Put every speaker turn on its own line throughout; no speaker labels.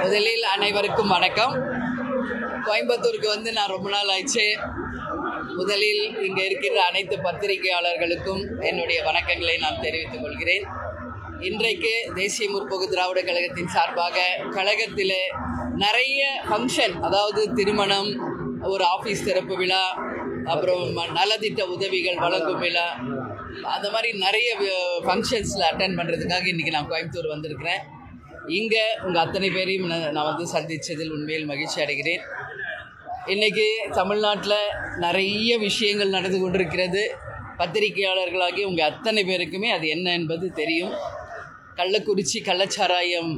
முதலில் அனைவருக்கும் வணக்கம். கோயம்புத்தூருக்கு வந்து நான் ரொம்ப நாள் ஆயிடுச்சு. முதலில் இங்கே இருக்கிற அனைத்து பத்திரிகையாளர்களுக்கும் என்னுடைய வணக்கங்களை நான் தெரிவித்துக் கொள்கிறேன். இன்றைக்கு தேசிய முற்போக்கு திராவிட கழகத்தின் சார்பாக கழகத்தில் நிறைய ஃபங்க்ஷன், அதாவது திருமணம், ஒரு ஆஃபீஸ் திறப்பு விழா, அப்புறம் நலத்திட்ட உதவிகள் வழங்கும் விழா, அந்த மாதிரி நிறைய ஃபங்க்ஷன்ஸில் அட்டன் பண்ணுறதுக்காக இன்றைக்கி நான் கோயம்புத்தூர் வந்திருக்கிறேன். இங்கே உங்கள் அத்தனை பேரையும் நான் வந்து சந்தித்ததில் உண்மையில் மகிழ்ச்சி அடைகிறேன். இன்றைக்கி தமிழ்நாட்டில் நிறைய விஷயங்கள் நடந்து கொண்டிருக்கிறது. பத்திரிகையாளர்களாகி உங்கள் அத்தனை பேருக்குமே அது என்ன என்பது தெரியும். கள்ளக்குறிச்சி கள்ளச்சாராயம்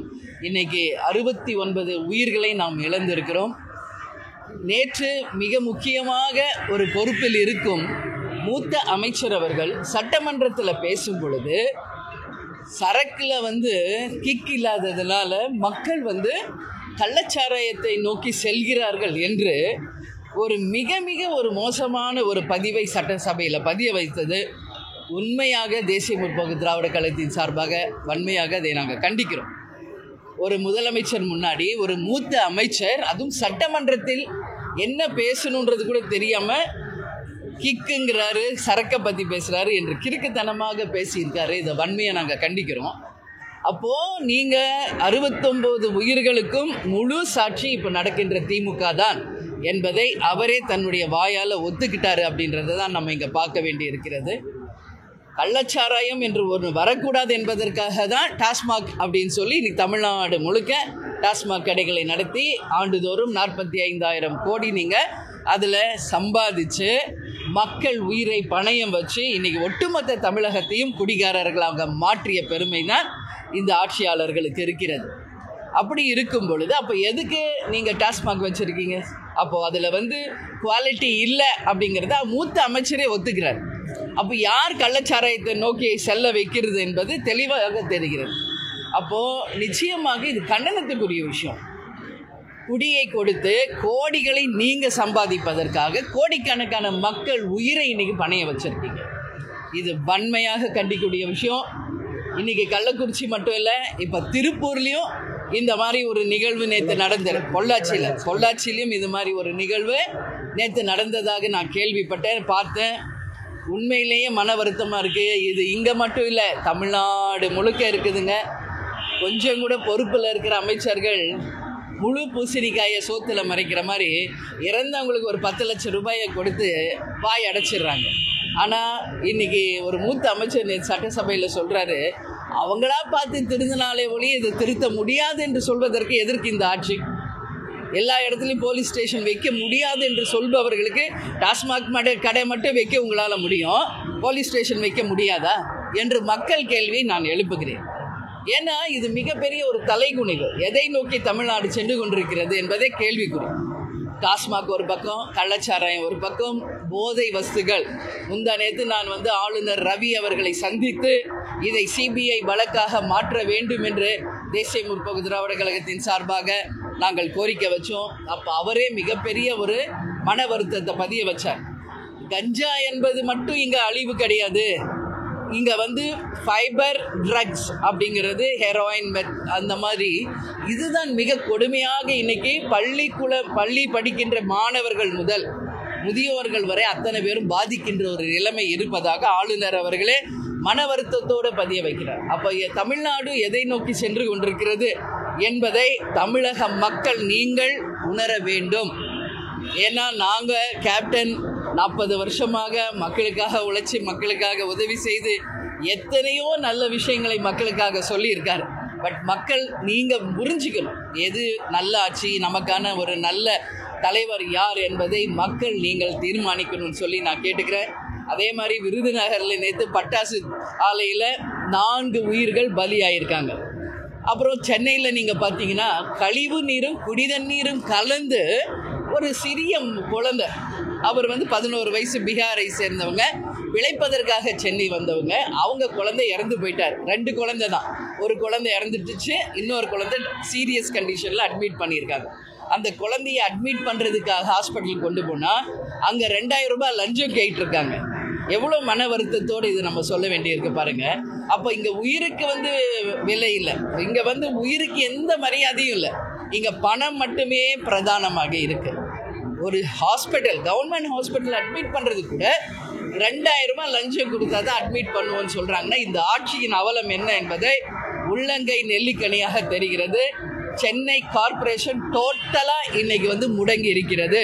இன்றைக்கி 69 உயிர்களை நாம் இழந்திருக்கிறோம். நேற்று மிக முக்கியமாக ஒரு பொறுப்பில் இருக்கும் மூத்த அமைச்சர் அவர்கள் சட்டமன்றத்தில் பேசும் பொழுது சரக்கில் வந்து கிக் இல்லாததுனால மக்கள் வந்து கள்ளச்சாராயத்தை நோக்கி செல்கிறார்கள் என்று ஒரு மிக மிக ஒரு மோசமான ஒரு பதிவை சட்டசபையில் பதிய வைத்தது உண்மையாக தேசிய முற்போக்கு திராவிட கழகத்தின் சார்பாக வன்மையாக அதை நாங்கள் கண்டிக்கிறோம். ஒரு முதலமைச்சர் முன்னாடி ஒரு மூத்த அமைச்சர், அதுவும் சட்டமன்றத்தில் என்ன பேசணுன்றது கூட தெரியாமல் கிக்குங்கிறாரு, சரக்கை பற்றி பேசுகிறாரு என்று கிறுக்குத்தனமாக பேசியிருக்காரு. இதை வன்மையை நாங்கள் கண்டிக்கிறோம். அப்போது நீங்கள் 69 உயிர்களுக்கும் முழு சாட்சி இப்போ நடக்கின்ற திமுக தான் என்பதை அவரே தன்னுடைய வாயால் ஒத்துக்கிட்டாரு. அப்படின்றத தான் நம்ம இங்கே பார்க்க வேண்டி இருக்கிறது. கள்ளச்சாராயம் என்று ஒன்று வரக்கூடாது என்பதற்காக தான் டாஸ்மாக் அப்படின்னு சொல்லி இன்னைக்கு தமிழ்நாடு முழுக்க டாஸ்மாக் கடைகளை நடத்தி ஆண்டுதோறும் 45,000 கோடி நீங்கள் அதில் சம்பாதிச்சு மக்கள் உயிரை பணயம் வச்சு இன்றைக்கி ஒட்டுமொத்த தமிழகத்தையும் குடிகாரர்களாக மாற்றிய பெருமை தான் இந்த ஆட்சியாளர்களுக்கு இருக்கிறது. அப்படி இருக்கும் பொழுது அப்போ எதுக்கு நீங்கள் டாஸ்மாக் வச்சுருக்கீங்க? அப்போது அதில் வந்து குவாலிட்டி இல்லை அப்படிங்கிறத மூத்த அமைச்சரே ஒத்துக்கிறார். அப்போ யார் கள்ளச்சாராயத்தை நோக்கி செல்ல வைக்கிறது என்பது தெளிவாக தெரிகிறது. அப்போது நிச்சயமாக இது கண்டனத்துக்குரிய விஷயம். குடியை கொடுத்து கோடிகளை நீங்கள் சம்பாதிப்பதற்காக கோடிக்கணக்கான மக்கள் உயிரை இன்றைக்கி பணைய வச்சுருக்கீங்க. இது வன்மையாக கண்டிக்கக்கூடிய விஷயம். இன்றைக்கி கள்ளக்குறிச்சி மட்டும் இல்லை, இப்போ திருப்பூர்லேயும் இந்த மாதிரி ஒரு நிகழ்வு நேற்று நடந்தது. பொள்ளாச்சியிலையும் இது மாதிரி ஒரு நிகழ்வு நேற்று நடந்ததாக நான் கேள்விப்பட்டேன், பார்த்தேன். உண்மையிலேயே மன வருத்தமாக இருக்குது. இது இங்கே மட்டும் இல்லை, தமிழ்நாடு முழுக்க இருக்குதுங்க. கொஞ்சம் கூட பொறுப்பில் இருக்கிற அமைச்சர்கள் முழு பூசணிக்காயை சோத்தில் மறைக்கிற மாதிரி இறந்தவங்களுக்கு ஒரு 10 லட்சம் ரூபாயை கொடுத்து வாய் அடைச்சிடுறாங்க. ஆனால் இன்றைக்கி ஒரு மூத்த அமைச்சர் சட்டசபையில் சொல்கிறாரு, அவங்களா பார்த்து திருந்தினாலே ஒளி இது திருத்த முடியாது என்று சொல்வதற்கு எதற்கு இந்த ஆட்சி? எல்லா இடத்துலையும் போலீஸ் ஸ்டேஷன் வைக்க முடியாது என்று சொல்பவர்களுக்கு டாஸ்மாக் கடை மட்டும் வைக்க உங்களால் முடியும், போலீஸ் ஸ்டேஷன் வைக்க முடியாதா என்று மக்கள் கேள்வியை நான் எழுப்புகிறேன். ஏன்னா இது மிகப்பெரிய ஒரு தலைகுனிவு. எதை நோக்கி தமிழ்நாடு சென்று கொண்டிருக்கிறது என்பதே கேள்விக்குறி. டாஸ்மாக் ஒரு பக்கம், கள்ளச்சாராயம் ஒரு பக்கம், போதை வஸ்துகள். முந்தா நேற்று நான் வந்து ஆளுநர் ரவி அவர்களை சந்தித்து இதை சிபிஐ வழக்காக மாற்ற வேண்டும் என்று தேசிய முற்போக்கு திராவிட கழகத்தின் சார்பாக நாங்கள் கோரிக்கை வச்சோம். அப்போ அவரே மிகப்பெரிய ஒரு மன வருத்தத்தை பதிய வச்சார். கஞ்சா என்பது மட்டும் இங்கே அழிவு கிடையாது, இங்கே வந்து ஃபைபர் ட்ரக்ஸ் அப்படிங்கிறது, ஹெரோயின், அந்த மாதிரி இதுதான் மிக கொடுமையாக இன்றைக்கி பள்ளி படிக்கின்ற மாணவர்கள் முதல் முதியோர்கள் வரை அத்தனை பேரும் பாதிக்கின்ற ஒரு நிலைமை இருப்பதாக ஆளுநர் அவர்களே மன வருத்தத்தோடு பதிய வைக்கிறார். அப்போ தமிழ்நாடு எதை நோக்கி சென்று கொண்டிருக்கிறது என்பதை தமிழக மக்கள் நீங்கள் உணர வேண்டும். ஏன்னா நாங்கள் கேப்டன் 40 வருஷமாக மக்களுக்காக உழைச்சி மக்களுக்காக உதவி செய்து எத்தனையோ நல்ல விஷயங்களை மக்களுக்காக சொல்லியிருக்காரு. பட் மக்கள் நீங்கள் புரிஞ்சுக்கணும், எது நல்ல ஆட்சி, நமக்கான ஒரு நல்ல தலைவர் யார் என்பதை மக்கள் நீங்கள் தீர்மானிக்கணும்னு சொல்லி நான் கேட்டுக்கிறேன். அதே மாதிரி விருதுநகரில் நேற்று பட்டாசு ஆலையில் 4 உயிர்கள் பலியாயிருக்காங்க. அப்புறம் சென்னையில் நீங்கள் பார்த்தீங்கன்னா கழிவு நீரும் குடிதண்ணீரும் கலந்து ஒரு சிறிய குழந்தை, அவர் வந்து 11 வயசு, பீகாரை சேர்ந்தவங்க, பிழைப்பதற்காக சென்னை வந்தவங்க, அவங்க குழந்தை இறந்து போயிட்டார். 2 குழந்தை தான், ஒரு குழந்தை இறந்துட்டுச்சு, இன்னொரு குழந்தை சீரியஸ் கண்டிஷனில் அட்மிட் பண்ணியிருக்காங்க. அந்த குழந்தையை அட்மிட் பண்ணுறதுக்காக ஹாஸ்பிட்டலுக்கு கொண்டு போனால் அங்கே 2,000 ரூபாய் லஞ்சம் கேட்டிருக்காங்க. எவ்வளோ மன வருத்தத்தோடு இது நம்ம சொல்ல வேண்டியிருக்கு பாருங்கள். அப்போ இங்கே உயிருக்கு வந்து விலை இல்லை, இங்கே வந்து உயிருக்கு எந்த மரியாதையும் இல்லை. இங்கே பணம் மட்டுமே பிரதானமாக இருக்கு. ஒரு ஹாஸ்பிட்டல், கவர்மெண்ட் ஹாஸ்பிட்டல் அட்மிட் பண்ணுறது கூட 2000 ரூபாய் லஞ்சம் கொடுத்தா தான் அட்மிட் பண்ணுவோன்னு சொல்கிறாங்கன்னா இந்த ஆட்சியின் அவலம் என்ன என்பதை உள்ளங்கை நெல்லிக்கனியாக தெரிகிறது. சென்னை கார்ப்பரேஷன் டோட்டலாக இன்னைக்கு முடங்கி இருக்கிறது.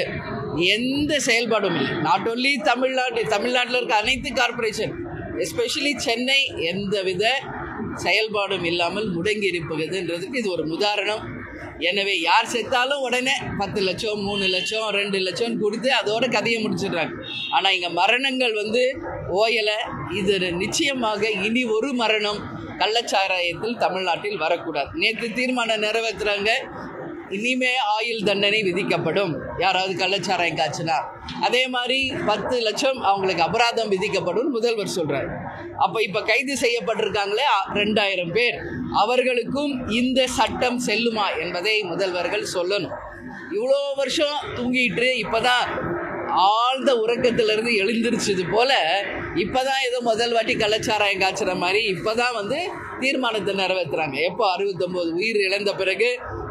எந்த செயல்பாடும் இல்லை. நாட் ஓன்லி தமிழ்நாட்டில் இருக்க அனைத்து கார்ப்பரேஷன், எஸ்பெஷலி சென்னை எந்தவித செயல்பாடும் இல்லாமல் முடங்கி இருப்பதுன்றதுக்கு இது ஒரு உதாரணம். எனவே யார் செத்தாலும் உடனே 10 லட்சம் 3 லட்சம் 2 லட்சம் கொடுத்து அதோட கதையை முடிச்சிடுறாங்க. ஆனால் இங்கே மரணங்கள் ஓயலை. இது நிச்சயமாக இனி ஒரு மரணம் கள்ளச்சாராயத்தில் தமிழ்நாட்டில் வரக்கூடாது. நேற்று தீர்மானம் நிறைவேற்றுறாங்க, இனிமே ஆயுள் தண்டனை விதிக்கப்படும் யாராவது கள்ளச்சாராயம் காய்ச்சினா. அதே மாதிரி 10 லட்சம் அவங்களுக்கு அபராதம் விதிக்கப்படும் முதல்வர் சொல்றாரு. அப்போ இப்போ கைது செய்யப்பட்டிருக்காங்களே 2000 பேர், அவர்களுக்கும் இந்த சட்டம் செல்லுமா என்பதை முதல்வர்கள் சொல்லணும். இவ்வளோ வருஷம் தூங்கிட்டு இப்போதான் ஆழ்ந்த உறக்கத்திலிருந்து எழுந்திருச்சது போல இப்போதான் ஏதோ முதல் வாட்டி கள்ளச்சாராயம் காய்ச்சுற மாதிரி இப்போதான் தீர்மானத்தை நிறைவேற்றுறாங்க. எப்போ 69 உயிர் இழந்த பிறகு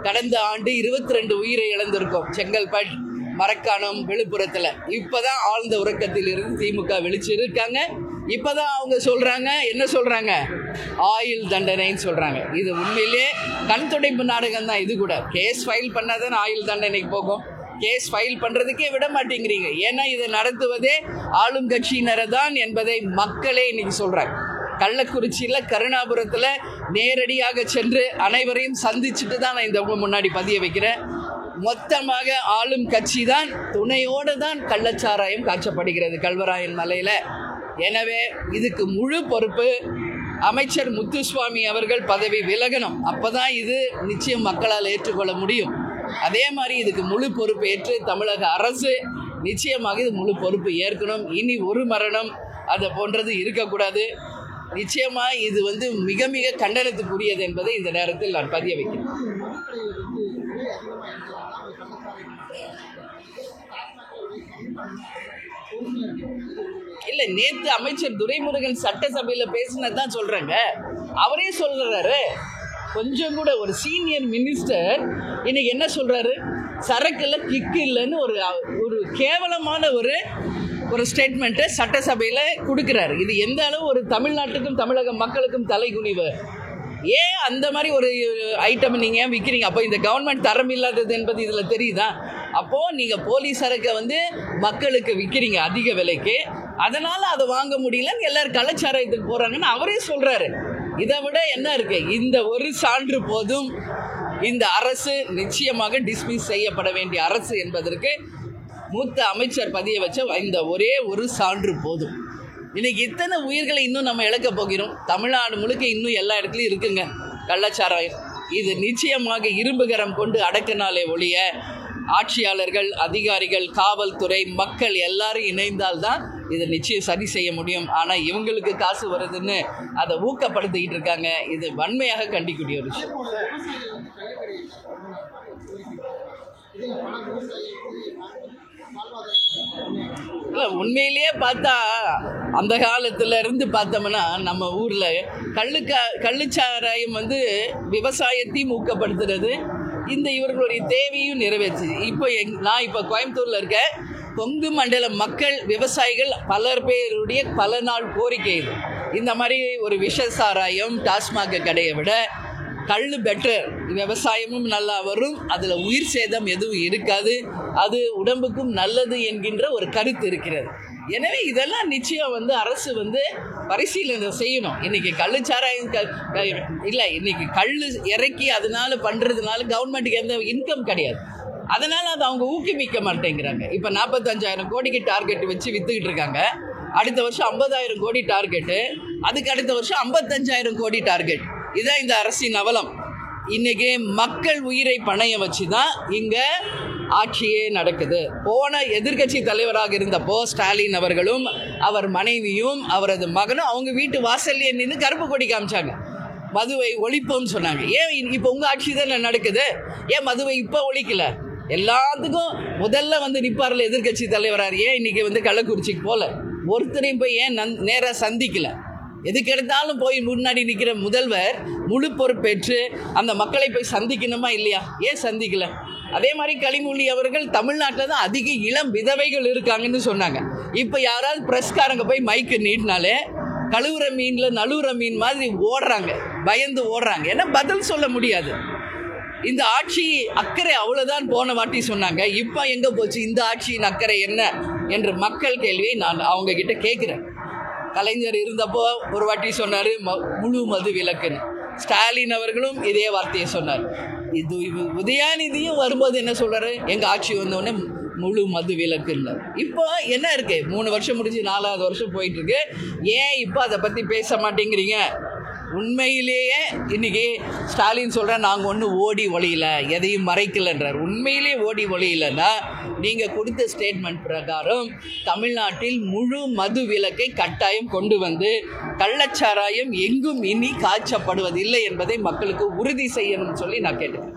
கடந்த ஆண்டு 22 உயிரை இழந்திருக்கோம் செங்கல்பட்டு, மரக்காணம், விழுப்புரத்தில். இப்போதான் ஆழ்ந்த உறக்கத்தில் இருந்து திமுக விழிச்சிருக்காங்க. இப்போதான் அவங்க சொல்கிறாங்க, என்ன சொல்கிறாங்க, ஆயுள் தண்டனைன்னு சொல்கிறாங்க. இது உண்மையிலே கண் துடைப்பு நாடகம் தான். இது கூட கேஸ் ஃபைல் பண்ணாதான் ஆயுள் தண்டனைக்கு போகும். கேஸ் ஃபைல் பண்ணுறதுக்கே விட மாட்டேங்கிறீங்க. ஏன்னா இதை நடத்துவதே ஆளும் கட்சியினரை தான் என்பதை மக்களே இன்னைக்கு சொல்கிறாங்க. கள்ளக்குறிச்சியில், கருணாபுரத்தில் நேரடியாக சென்று அனைவரையும் சந்திச்சுட்டு தான் நான் இந்த முன்னாடி பதிய வைக்கிறேன். மொத்தமாக ஆளும் கட்சி தான் துணையோடு தான் கள்ளச்சாராயம் காய்ச்சப்படுகிறது கல்வராயன் மலையில். எனவே இதுக்கு முழு பொறுப்பு அமைச்சர் முத்துசுவாமி அவர்கள் பதவி விலகணும். அப்போதான் இது நிச்சயம் மக்களால் ஏற்றுக்கொள்ள முடியும். அதே மாதிரி இதுக்கு முழு பொறுப்பு ஏற்று தமிழக அரசு நிச்சயமாக இது முழு பொறுப்பு ஏற்கணும். இனி ஒரு மரணம் அதை போன்றது இருக்கக்கூடாது. நிச்சயமாக இது மிக மிக கண்டனத்துக்குரியது என்பதை இந்த நேரத்தில் நான் பதிய வைக்கிறேன். இல்லை, நேற்று அமைச்சர் துரைமுருகன் சட்டசபையில் பேசினதான் சொல்கிறேங்க. அவரே சொல்கிறாரு, கொஞ்சம் கூட ஒரு சீனியர் மினிஸ்டர் இன்னைக்கு என்ன சொல்கிறாரு, சரக்குல கிக்கு இல்லைன்னு ஒரு கேவலமான ஒரு ஸ்டேட்மெண்ட்டை சட்டசபையில் கொடுக்குறாரு. இது எந்த அளவு ஒரு தமிழ்நாட்டுக்கும் தமிழக மக்களுக்கும் தலைகுனிவு. ஏன் அந்த மாதிரி ஒரு ஐட்டம் நீங்கள் ஏன் விற்கிறீங்க? அப்போ இந்த கவர்மெண்ட் தரம் இல்லாதது என்பது இதில் தெரியுதா? அப்போது நீங்கள் போலீஸ் சரக்கை மக்களுக்கு விற்கிறீங்க அதிக விலைக்கு, அதனால் அதை வாங்க முடியலன்னு எல்லோரும் கள்ளச்சாராயத்துக்கு போகிறாங்கன்னு அவரே சொல்கிறாரு. இதை விட என்ன இருக்கு? இந்த ஒரு சான்று போதும். இந்த அரசு நிச்சயமாக டிஸ்மிஸ் செய்யப்பட வேண்டிய அரசு என்பதற்கு மூத்த அமைச்சர் பதிய வச்ச இந்த ஒரே ஒரு சான்று போதும். இன்னைக்கு இத்தனை உயிர்களை இன்னும் நம்ம இழக்க போகிறோம். தமிழ்நாடு முழுக்க இன்னும் எல்லா இடத்துலையும் இருக்குங்க கள்ளச்சாராயம். இது நிச்சயமாக இரும்புகரம் கொண்டு அடக்கினாலே ஒழிய ஆட்சியாளர்கள், அதிகாரிகள், காவல்துறை, மக்கள் எல்லாரும் இணைந்தால்தான் இதை நிச்சயம் சரி செய்ய முடியும். ஆனால் இவங்களுக்கு காசு வருதுன்னு அதை ஊக்கப்படுத்திக்கிட்டு இருக்காங்க. இது வன்மையாக கண்டிக்கக்கூடிய ஒரு விஷயம். இல்லை, உண்மையிலேயே பார்த்தா அந்த காலத்தில் இருந்து பார்த்தோம்னா நம்ம ஊரில் கள்ளுச்சாராயம் விவசாயத்தையும் ஊக்கப்படுத்துறது, இந்த இவர்களுடைய தேவையும் நிறைவேற்றுது. நான் இப்போ கோயம்புத்தூரில் இருக்க கொங்கு மண்டல மக்கள், விவசாயிகள் பலர் பேருடைய பல நாள் கோரிக்கை இது. இந்த மாதிரி ஒரு விஷ சாராயம் டாஸ்மாக் கடையை விட கல் பெட்டர், விவசாயமும் நல்லா வரும், அதில் உயிர் சேதம் எதுவும் இருக்காது, அது உடம்புக்கும் நல்லது என்கின்ற ஒரு கருத்து இருக்கிறது. எனவே இதெல்லாம் நிச்சயம் அரசு பரிசீலனை செய்யணும். இன்றைக்கி கள்ளுச்சாராயம் இல்லை, இன்றைக்கி கல் இறக்கி அதனால் பண்ணுறதுனால கவர்மெண்ட்டுக்கு எந்த இன்கம் கிடையாது. அதனால் அதை அவங்க ஊக்குவிக்க மாட்டேங்கிறாங்க. இப்போ 45,000 கோடிக்கு டார்கெட் வச்சு விற்றுக்கிட்டு இருக்காங்க. அடுத்த வருஷம் 50,000 கோடி டார்கெட்டு, அதுக்கு அடுத்த வருஷம் 55,000 கோடி டார்கெட். இதுதான் இந்த அரசின் அவலம். இன்றைக்கி மக்கள் உயிரை பணைய வச்சு தான் இங்கே ஆட்சியே நடக்குது. போன எதிர்க்கட்சி தலைவராக இருந்தப்போ ஸ்டாலின் அவர்களும் அவர் மனைவியும் அவரது மகனும் அவங்க வீட்டு வாசல்லே நின்று கருப்பு கொடி காமிச்சாங்க, மதுவை ஒழிப்போம்னு சொன்னாங்க. ஏன் இப்போ உங்கள் ஆட்சி தான் நடக்குது? ஏன் மதுவை இப்போ ஒழிக்கல? எல்லாத்துக்கும் முதல்ல நிற்பார்ல எதிர்க்கட்சி தலைவராக, ஏன் இன்றைக்கி கள்ளக்குறிச்சிக்கு போகல? ஒருத்தரையும் போய் ஏன் நேராக சந்திக்கல? எதுக்கு எடுத்தாலும் போய் முன்னாடி நிற்கிற முதல்வர் முழு பொறுப்பேற்று அந்த மக்களை போய் சந்திக்கணுமா இல்லையா? ஏன் சந்திக்கல? அதே மாதிரி கனிமொழி அவர்கள் தமிழ்நாட்டில் தான் அதிக இளம் விதவைகள் இருக்காங்கன்னு சொன்னாங்க. இப்போ யாராவது பிரஸ்காரங்க போய் மைக்கு நீட்டினாலே கழுவுற மீனில் நழுவுற மீன் மாதிரி ஓடுறாங்க, பயந்து ஓடுறாங்க. ஏன்னா பதில் சொல்ல முடியாது. இந்த ஆட்சி அக்கறை அவ்வளோதான் போன வாட்டி சொன்னாங்க. இப்போ எங்கே போச்சு இந்த ஆட்சியின் அக்கறை என்ன என்ற மக்கள் கேள்வியை நான் அவங்க கிட்ட கேட்குறேன். கலைஞர் இருந்தப்போ ஒரு வாட்டி சொன்னார் முழு மது விலக்குன்னு. ஸ்டாலின் அவர்களும் இதே வார்த்தையை சொன்னார். இது உதயாநிதியும் வரும்போது என்ன சொல்கிறாரு? எங்கள் ஆட்சி வந்தோடனே முழு மது விலக்குன்னு. இப்போ என்ன இருக்கு? 3 வருஷம் முடிஞ்சு 4வது வருஷம் போயிட்டுருக்கு. ஏன் இப்போ அதை பற்றி பேச மாட்டேங்கிறீங்க? உண்மையிலேயே இன்னைக்கு ஸ்டாலின் சொல்கிற நாங்கள் ஒன்றும் ஓடி ஒளியல, எதையும் மறைக்கலைன்றார். உண்மையிலேயே ஓடி ஒளியலைன்னா நீங்கள் கொடுத்த ஸ்டேட்மெண்ட் பிரகாரம் தமிழ்நாட்டில் முழு மது விலக்கை கட்டாயம் கொண்டு வந்து கள்ளச்சாராயம் எங்கும் இனி காய்ச்சப்படுவதில்லை என்பதை மக்களுக்கு உறுதி செய்யணும்னு சொல்லி நான் கேட்டேன்.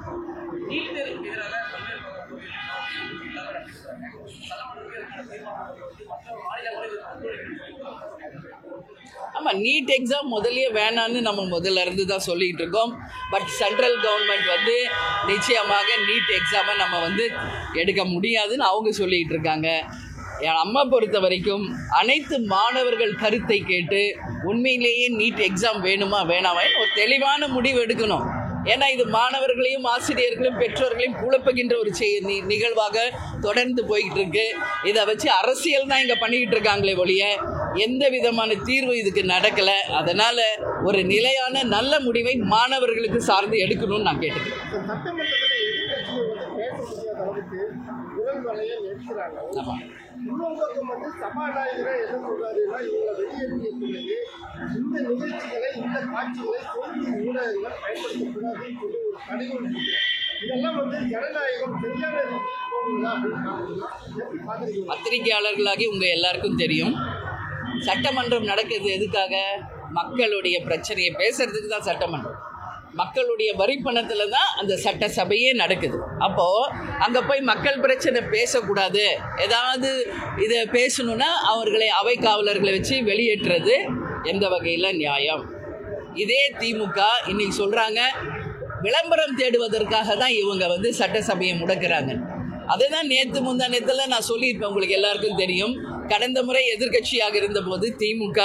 ஆமாம், நீட் எக்ஸாம் முதலியே வேணான்னு நம்ம முதல்ல இருந்து தான் சொல்லிகிட்டு இருக்கோம். பட் சென்ட்ரல் கவர்மெண்ட் வந்து நிச்சயமாக நீட் எக்ஸாமை நம்ம எடுக்க முடியாதுன்னு அவங்க சொல்லிகிட்டு இருக்காங்க. என் அம்மா பொறுத்த வரைக்கும் அனைத்து மாணவர்கள் கருத்தை கேட்டு உண்மையிலேயே நீட் எக்ஸாம் வேணுமா வேணாமான்னு ஒரு தெளிவான முடிவு எடுக்கணும். ஏன்னா இது மாணவர்களையும் ஆசிரியர்களையும் பெற்றோர்களையும் குழப்புகின்ற ஒரு நிகழ்வாக தொடர்ந்து போய்கிட்டு இருக்கு. இதை வச்சு அரசியல் தான் இங்கே பண்ணிக்கிட்டு இருக்காங்களே ஒழிய எந்த விதமான தீர்வு இதுக்கு நடக்கலை. அதனால் ஒரு நிலையான நல்ல முடிவை மாணவர்களுக்கு சார்ந்து எடுக்கணும்னு நான் கேட்டுக்கிறேன்.
சபாநாயகரை என்ன சொல்றாருன்னா, இவங்களை வெளியேற்றிய பிறகு இந்த நிகழ்ச்சிகளை இந்த காட்சிகளை செய்தி ஊடகங்கள் பயன்படுத்தக்கூடாதுன்னு சொல்லி ஒரு கடிதம் கொடுக்குறாங்க. இதெல்லாம் ஜனநாயகம் சரியான போகுங்களா அப்படின்னு
பத்திரிகையாளர்களாகி உங்கள் எல்லாருக்கும் தெரியும், சட்டமன்றம் நடக்கிறது எதுக்காக? மக்களுடைய பிரச்சனையை பேசுறதுக்கு தான் சட்டமன்றம். மக்களுடைய வரி பணத்தில் தான் அந்த சட்டசபையே நடக்குது. அப்போது அங்கே போய் மக்கள் பிரச்சனை பேசக்கூடாது, ஏதாவது இதை பேசணுன்னா அவர்களை அவை காவலர்களை வச்சு வெளியேற்றுறது எந்த வகையில் நியாயம்? இதே திமுக இன்னைக்கு சொல்கிறாங்க விளம்பரம் தேடுவதற்காக தான் இவங்க சட்டசபையை முடக்கிறாங்க. அதுதான் நேற்று முந்தா நேரத்தில் நான் சொல்லியிருப்பேன். உங்களுக்கு எல்லாருக்கும் தெரியும், கடந்த முறை எதிர்க்கட்சியாக இருந்தபோது திமுக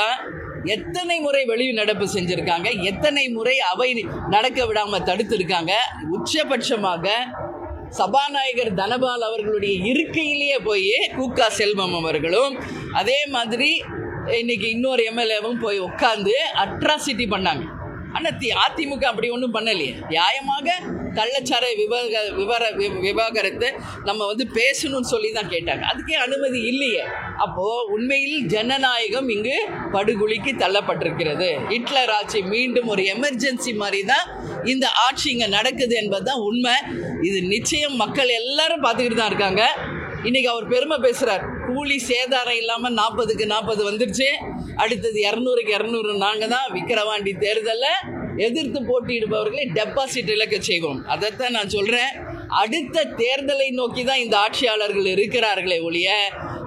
எத்தனை முறை வெளிநடப்பு செஞ்சுருக்காங்க, எத்தனை முறை அவை நடக்க விடாமல் தடுத்திருக்காங்க. உச்சபட்சமாக சபாநாயகர் தனபால் அவர்களுடைய இருக்கையிலேயே போய் கூக்கா செல்வம் அவர்களும் அதே மாதிரி இன்னைக்கு இன்னொரு எம்எல்ஏவும் போய் உட்காந்து அட்ராசிட்டி பண்ணாங்க. ஆனால் அதிமுக அப்படி ஒன்றும் பண்ணலையே. நியாயமாக கள்ளச்சாரை விவாகரத்தை நம்ம பேசணும்னு சொல்லி தான் கேட்டாங்க. அதுக்கே அனுமதி இல்லையே. அப்போது உண்மையில் ஜனநாயகம் இங்கு படுகொலிக்கு தள்ளப்பட்டிருக்கிறது. ஹிட்லர் ஆட்சி மீண்டும் ஒரு எமர்ஜென்சி மாதிரி தான் இந்த ஆட்சி இங்கே நடக்குது என்பது தான் உண்மை. இது நிச்சயம் மக்கள் எல்லாரும் பார்த்துக்கிட்டு தான் இருக்காங்க. இன்றைக்கி அவர் பெருமை பேசுகிறார், கூலி சேதாரம் இல்லாமல் 40க்கு 40 வந்துருச்சு, அடுத்தது 200க்கு 200 நாங்கள் தான் விக்கிரவாண்டி தேர்தலில் எதிர்த்து போட்டியிடுபவர்களை டெபாசிட் இழக்க செய்வோம். அதைத்தான் நான் சொல்கிறேன். அடுத்த தேர்தலை நோக்கி தான் இந்த ஆட்சியாளர்கள் இருக்கிறார்களே ஒழிய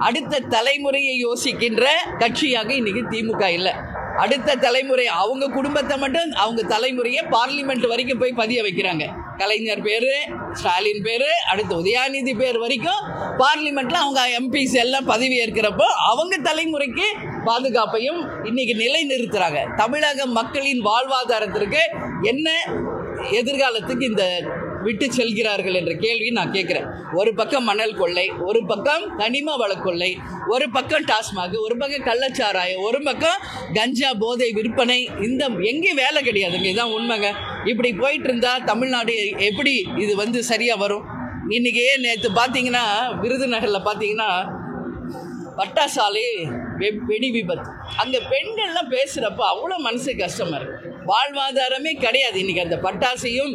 அடுத்த தலைமுறையை யோசிக்கின்ற கட்சியாக இன்றைக்கி திமுக இல்லை. அடுத்த தலைமுறை அவங்க குடும்பத்தை மட்டும் அவங்க தலைமுறையை பார்லிமெண்ட் வரைக்கும் போய் பதிய வைக்கிறாங்க. கலைஞர் பேர், ஸ்டாலின் பேர், அடுத்து உதயாநிதி பேர் வரைக்கும் பார்லிமெண்ட்டில் அவங்க எம்பிஸ் எல்லாம் பதவி ஏற்கிறப்போ அவங்க தலைமுறைக்கு பாதுகாப்பையும் இன்னைக்கு நிலைநிறுத்துறாங்க. தமிழக மக்களின் வாழ்வாதாரத்திற்கு என்ன எதிர்காலத்துக்கு இந்த விட்டு செல்கிறார்கள் என்ற கேள்வி நான் கேட்குறேன். ஒரு பக்கம் மணல் கொள்ளை, ஒரு பக்கம் கனிம வள கொள்ளை, ஒரு பக்கம் டாஸ்மாக், ஒரு பக்கம் கள்ளச்சாராயம், ஒரு பக்கம் கஞ்சா போதை விற்பனை. இந்த எங்கேயும் வேலை கிடையாதுங்க. இதுதான் உண்மைங்க. இப்படி போயிட்டு இருந்தால் தமிழ்நாடு எப்படி இது சரியாக வரும்? இன்றைக்கி நேற்று பார்த்தீங்கன்னா விருதுநகரில் பார்த்தீங்கன்னா பட்டாசாலை வெடி விபத்து. அங்கே பெண்கள்லாம் பேசுகிறப்போ அவ்வளோ மனசு கஷ்டமாக இருக்குது. வாழ்வாதாரமே கிடையாது. இன்றைக்கி அந்த பட்டாசையும்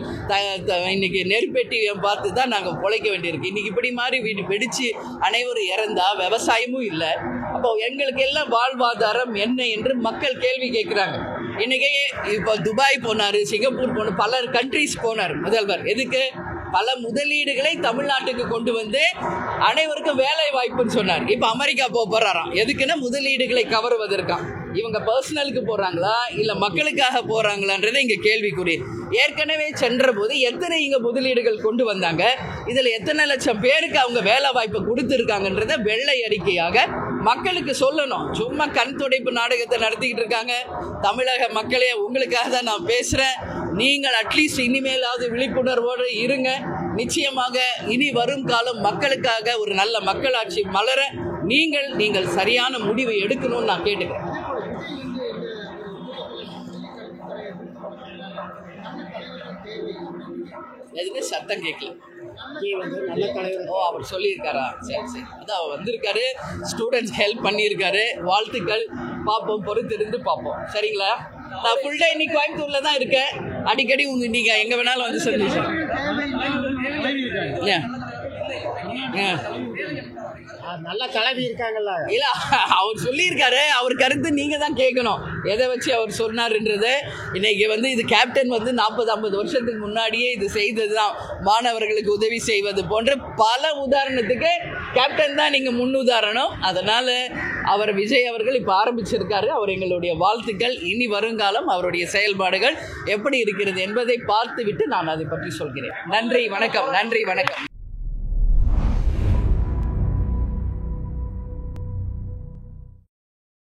இன்றைக்கி நெருப்பெட்டியும் பார்த்து தான் நாங்கள் பிழைக்க வேண்டியிருக்கு. இன்றைக்கி இப்படி மாதிரி வெடித்து அனைவரும் இறந்தால் விவசாயமும் இல்லை. அப்போ எங்களுக்கு எல்லாம் வாழ்வாதாரம் என்ன என்று மக்கள் கேள்வி கேட்குறாங்க. இன்றைக்கி இப்போ துபாய் போனார், சிங்கப்பூர் போனார், பல கண்ட்ரிஸ் போனார் முதல்வர். எதுக்கு? பல முதலீடுகளை தமிழ்நாட்டுக்கு கொண்டு வந்து அனைவருக்கும் வேலை வாய்ப்புன்னு சொன்னார். இப்போ அமெரிக்கா போறாராம். எதுக்குன்னா முதலீடுகளை கவருவதற்காக. இவங்க பர்சனலுக்கு போறாங்களா இல்லை மக்களுக்காக போறாங்களான்றதை இங்கே கேள்விக்குறி. ஏற்கனவே சென்ற போது எத்தனை இங்கே முதலீடுகள் கொண்டு வந்தாங்க, இதில் எத்தனை லட்சம் பேருக்கு அவங்க வேலை வாய்ப்பை கொடுத்துருக்காங்கன்றதை வெள்ளை அறிக்கையாக மக்களுக்கு சொல்லணும். சும்மா கண் துடைப்பு நாடகத்தை நடத்திக்கிட்டு இருக்காங்க. தமிழக மக்களே, உங்களுக்காக தான் நான் பேசுகிறேன். நீங்கள் அட்லீஸ்ட் இனிமேலாவது விழிப்புணர்வோடு இருங்க. நிச்சயமாக இனி வரும் காலம் மக்களுக்காக ஒரு நல்ல மக்களாட்சி மலர நீங்கள் சரியான முடிவை எடுக்கணும்னு நான் கேட்டுக்கிறேன். எதுவுமே சத்தம் கேட்கல. அவர் சொல்லியிருக்காரா? சரி. அதான் அவர் வந்திருக்காரு, ஸ்டூடெண்ட்ஸ் ஹெல்ப் பண்ணியிருக்காரு. வாழ்த்துக்கள். பார்ப்போம், பொறுத்திருந்து பார்ப்போம். சரிங்களா? நான் ஃபுல் டே இன்னைக்கு கோயம்புத்தூர்ல தான் இருக்கேன். அடிக்கடி நீங்க எங்க வேணாலும் வந்து சந்திச்சேன்.
நல்ல கலவி இருக்காங்கல்ல.
இல்ல, அவர் சொல்லியிருக்காரு. அவர் கருத்து நீங்க தான் கேட்கணும். எதை வச்சு அவர் சொன்னார்ன்றது. இன்னைக்கு இது கேப்டன் 40-50 வருஷத்துக்கு முன்னாடியே இது செய்தது தான். மாணவர்களுக்கு உதவி செய்வது போன்ற பல உதாரணத்துக்கு கேப்டன் தான் நீங்க முன்னுதாரணம். அதனால அவர் விஜய் அவர்கள் இப்போ ஆரம்பிச்சிருக்காரு. அவர் எங்களுடைய வாழ்த்துக்கள். இனி வருங்காலம் அவருடைய செயல்பாடுகள் எப்படி இருக்கிறது என்பதை பார்த்துவிட்டு நான் அதை பற்றி சொல்கிறேன். நன்றி, வணக்கம்.